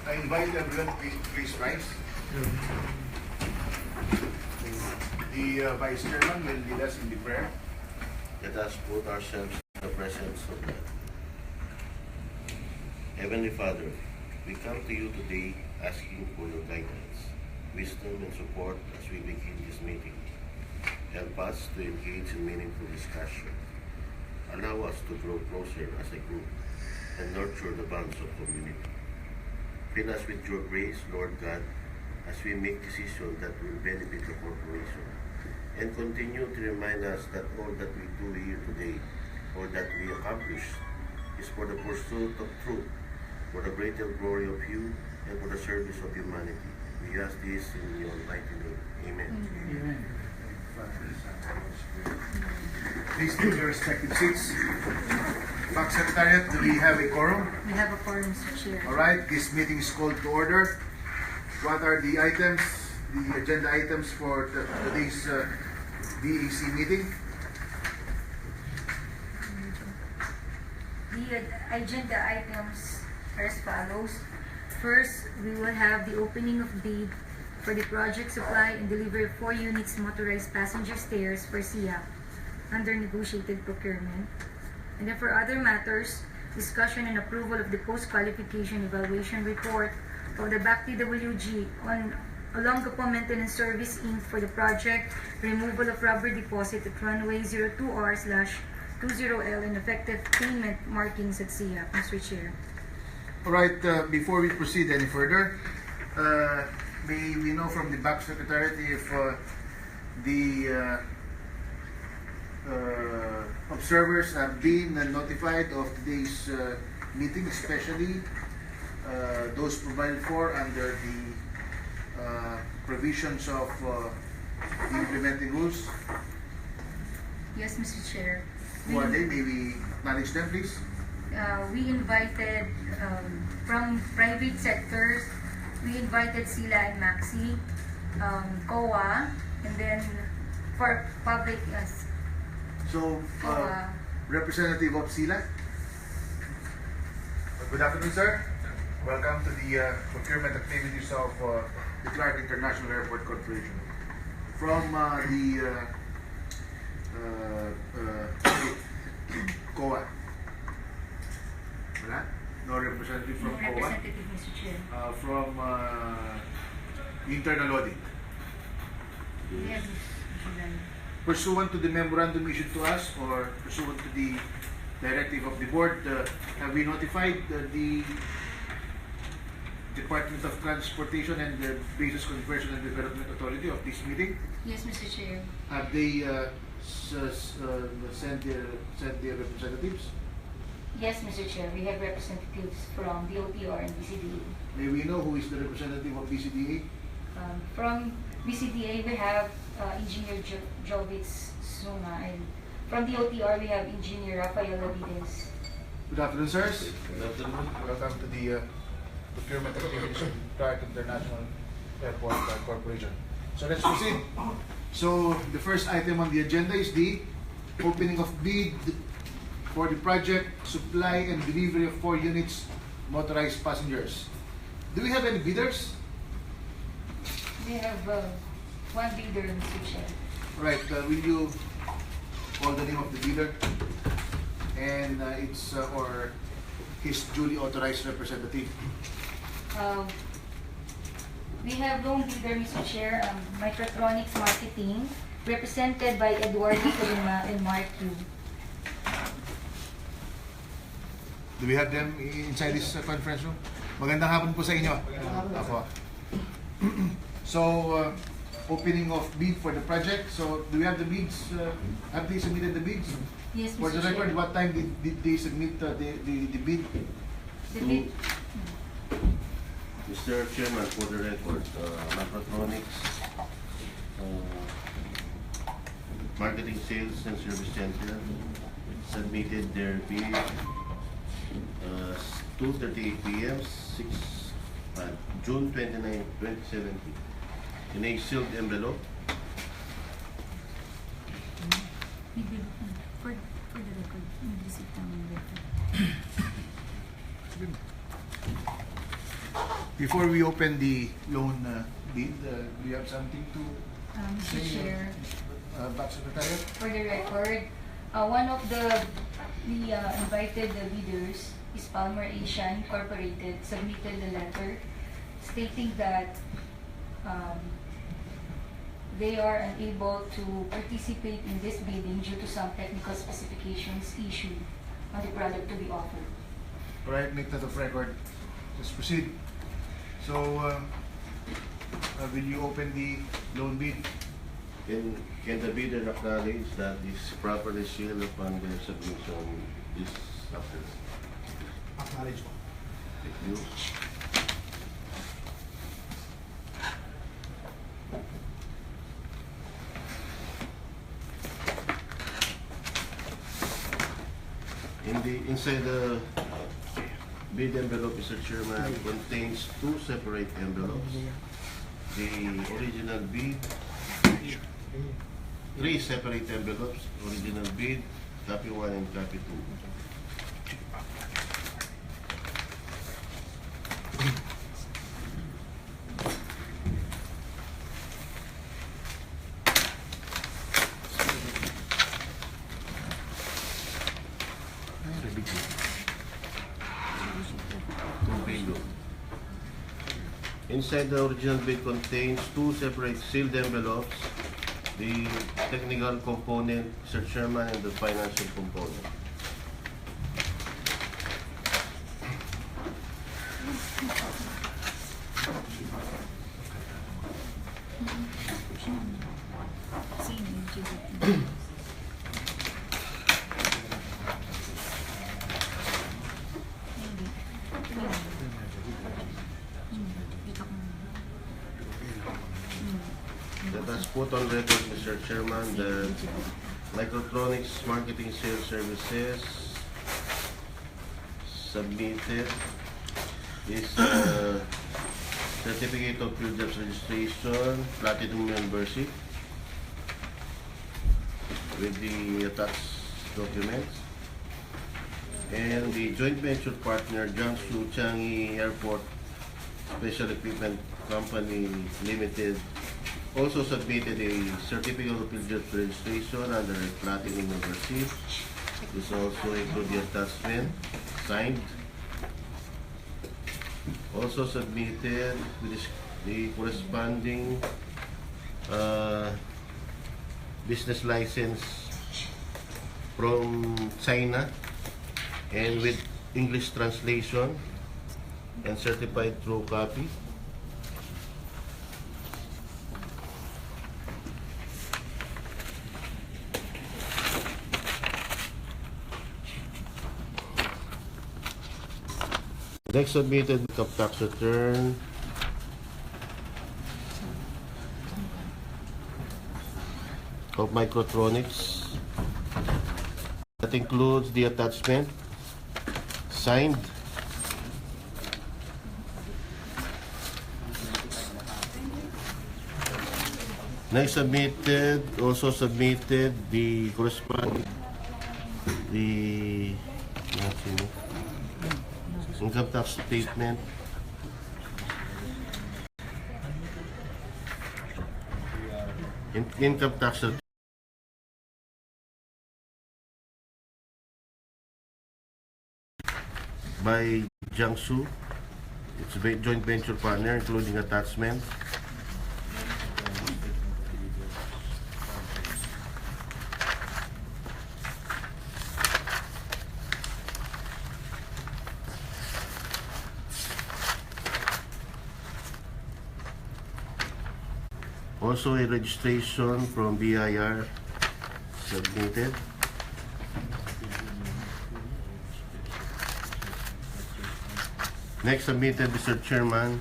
I invite everyone, please rise. The Vice Chairman will lead us in the prayer. Let us put ourselves in the presence of God. Heavenly Father, we come to you today asking for your guidance, wisdom, and support as we begin this meeting. Help us to engage in meaningful discussion. Allow us to grow closer as a group and nurture the bonds of community. Fill us with your grace, Lord God, as we make decisions that will benefit the corporation, and continue to remind us that all that we do here today, or that we accomplish, is for the pursuit of truth, for the greater glory of you, and for the service of humanity. We ask this in your mighty name. Amen. Amen. Please take your respective seats. Back Secretariat, do we have a quorum? We have a quorum, Mr. Chair. All right, this meeting is called to order. What are the items, the agenda items for today's DEC meeting? The agenda items are as follows. First, we will have the opening of bid for the project supply and delivery of 4 units motorized passenger stairs for SIAP under negotiated procurement. And then for other matters, discussion and approval of the post-qualification evaluation report of the BAC-TWG on Olongapo Maintenance Service Inc. for the project removal of rubber deposit at runway 02R/20L and effective payment markings at SIAP, Mr. Chair. All right, before we proceed any further, may we know from the BAC Secretariat if the observers have been notified of today's meeting, especially those provided for under the provisions of the implementing rules. Yes, Mr. Chair. Who are they? May we acknowledge them, please? We invited from private sectors, we invited Sila and Maxi, COA, and then for public, yes, So, COA. representative of SILA. Good afternoon, sir. Welcome to the procurement activities of the Clark International Airport Corporation. From COA. Wala? No representative from COA. Representative, Mr. Chair. From internal audit. Yes, Mr. Chair. Pursuant to the memorandum issued to us or pursuant to the directive of the board, have we notified the Department of Transportation and the Basis Conversion and Development Authority of this meeting? Yes, Mr. Chair. Have they sent their representatives? Yes, Mr. Chair. We have representatives from BOTR and BCDA. May we know who is the representative of BCDA? From BCDA, we have Engineer Jovitz Suma, and from the OTR, we have Engineer Rafael Lavides. Good afternoon, sirs. Good afternoon. Welcome to the procurement activities of Clark International Airport Corporation. So let's proceed. So the first item on the agenda is the opening of bid for the project supply and delivery of 4 units motorized passengers. Do we have any bidders? We have one bidder, Mr. Chair. All right, will you call the name of the bidder and its or his duly authorized representative? We have lone bidder, Mr. Chair, Microtronics Marketing, represented by Eduardo Colima and Mark Yu. Do we have them inside this conference room? Magandang hapon po sa inyo. Ako. So, opening of bid for the project. So, do we have the bids? Have they submitted the bids? Yes, For the Mr. record, Chair. what time did they submit the bid? The bid, Mr. Chairman, for the record, Microtronics, Marketing Sales and Service Center submitted their bid 2:38 p.m. June 29, 2017 in a sealed envelope. for the record, nag-receive namin letter. Before we open the loan bid, do you have something to Mr. Chair, back Secretary? for the record, one of the invited bidders is Palmer Asia Incorporated, submitted the letter stating that they are unable to participate in this bidding due to some technical specifications issued on the product to be offered. Alright, make that of record. Let's proceed. So, will you open the loan bid? Can the bidder acknowledge that is properly sealed upon their submission is approved? Acknowledge po. Thank you. Inside the bid envelope, Mr. Chairman, contains two separate envelopes. The original bid, three separate envelopes, original bid, copy 1 and copy 2. Inside the original bid contains two separate sealed envelopes, the technical component, Mr. Chairman, and the financial component. Let us put on record, Mr. Chairman, that Microtronics Marketing Sales Services submitted this Certificate of Field Jobs Registration, Platinum Membership, with the attached documents, and the joint venture partner Jiangsu Changi Airport Special Equipment Company Limited also submitted a Certificate of Field Jobs Registration under a Platinum Membership. This also includes the attachment signed. Also submitted with the corresponding business license from China and with English translation and certified true copy. Next submitted income tax return of Microtronics. That includes the attachment signed. Next also submitted the corresponding income tax statement income tax by Jiangsu, its joint venture partner, including attachment. Also a registration from BIR submitted. Next submitted, Mr. Chairman,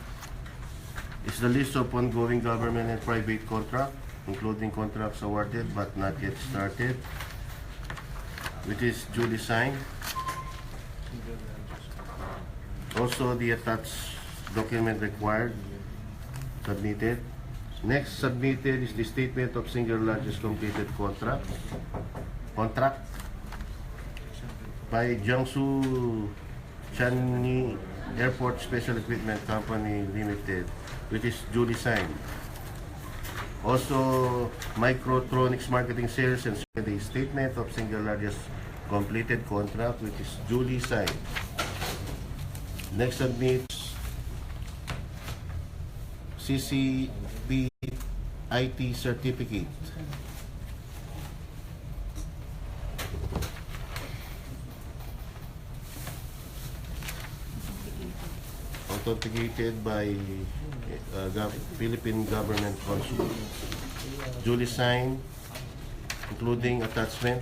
is the list of ongoing government and private contracts, including contracts awarded but not yet started, which is duly signed. Also the attached document required, submitted. Next submitted is the statement of single largest completed contract by Jiangsu Changi Airport Special Equipment Company Limited, which is duly signed. Also, Microtronics Marketing Sales and the statement of single largest completed contract, which is duly signed. Next submits CCP IT certificate. Authenticated by Philippine Government Consul. Duly signed, including attachment.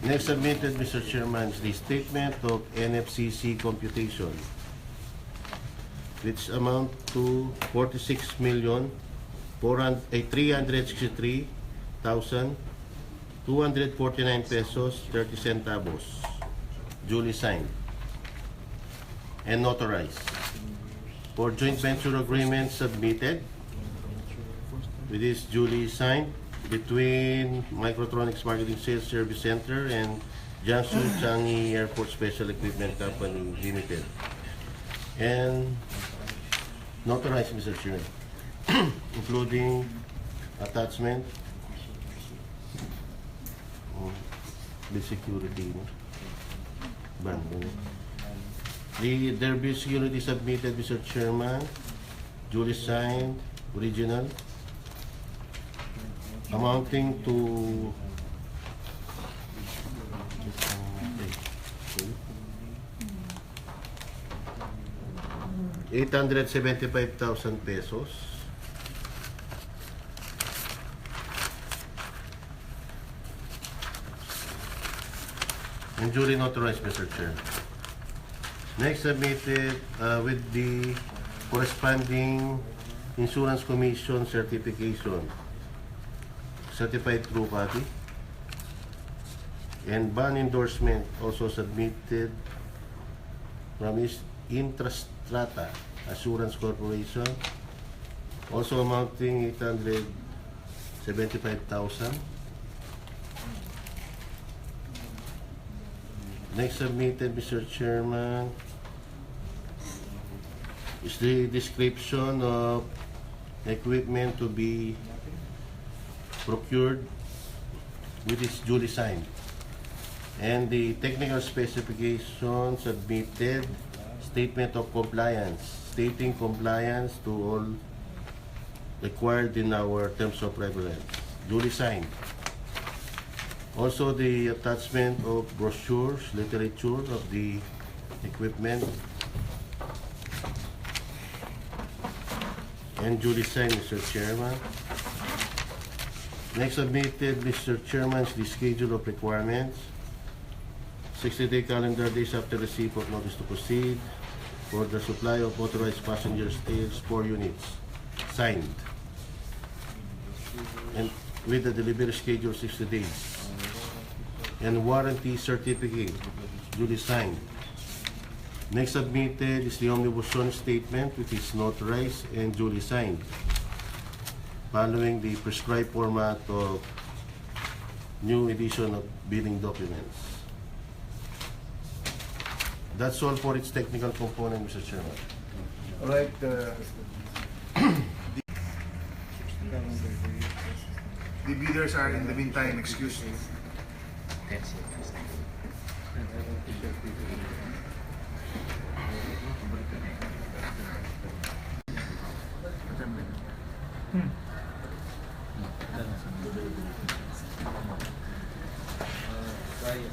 Next submitted, Mr. Chairman, is the statement of NFCC computation, which amount to 46,363,249 pesos 30 centavos, duly signed and notarized. For joint venture agreement submitted, with this duly signed between Microtronics Marketing Sales Service Center and Jiangsu Changi Airport Special Equipment Company Limited. And notarized, Mr. Chairman, including attachment, the security, band. There be security submitted, Mr. Chairman, duly signed, original, amounting to 875,000 pesos. And duly notarized, Mr. Chair. Next submitted with the corresponding Insurance Commission certification, certified true copy, and bond endorsement also submitted from Intrastrata Assurance Corporation, also amounting 875,000. Next submitted, Mr. Chairman, is the description of equipment to be procured, which is duly signed, and the technical specification submitted, statement of compliance, stating compliance to all required in our terms of reference, duly signed. Also, the attachment of brochures, literature of the equipment, and duly signed, Mr. Chairman. Next submitted, Mr. Chairman, is the schedule of requirements. 60-day calendar days after receipt of notice to proceed for the supply of authorized passenger stairs, 4 units, signed. And with the delivery schedule 60 days. And warranty certificate, duly signed. Next submitted is the omnibus zone statement, which is notarized and duly signed, following the prescribed format of new edition of billing documents. That's all for its technical component, Mr. Chairman. All right. The bidders are in the meantime excused. Kaya.